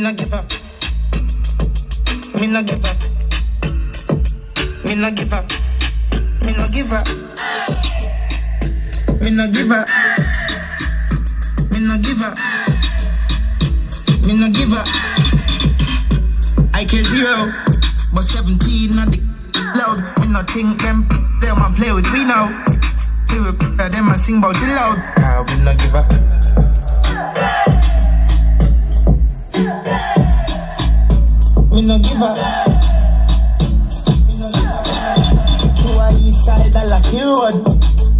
no give up. Me no give up. Me no give up. Me no give up. Me no give up. Me no give up. Me no give up. I can 0, but 17 on the loud. Me no think them and play with me now. Play with them and sing about it loud. We no give up. Me no give up. To a east side of Lucky Road.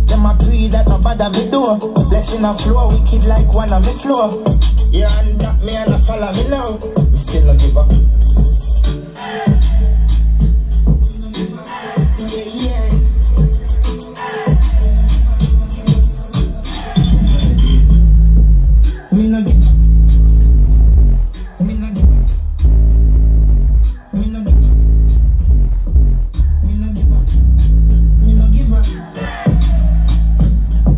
Them a pray that no bother me do. Blessing a flow, wicked like one on me floor. Yeah, and that me and I follow me now. Me still no give up. Yeah, yeah. Me no give up. Me no give up. Me no give up. Me no give up. Me no give up.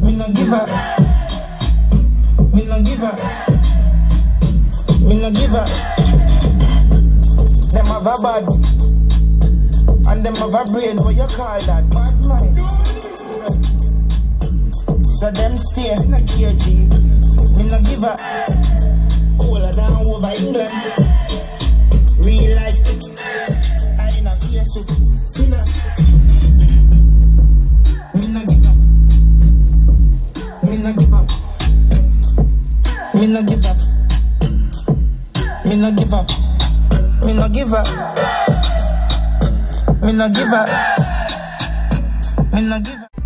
Me no give up. Me no give up. Me no give up. Them have a bad, and them have a brain. What you call that? Bad mind. So them stay in a KG. Me no give up. Cooler down over England. Real life. I in a Facebook. Me no give up. Me no give up. Me no give up. Me no give up. Me no give up. Me no give up. Me no give up.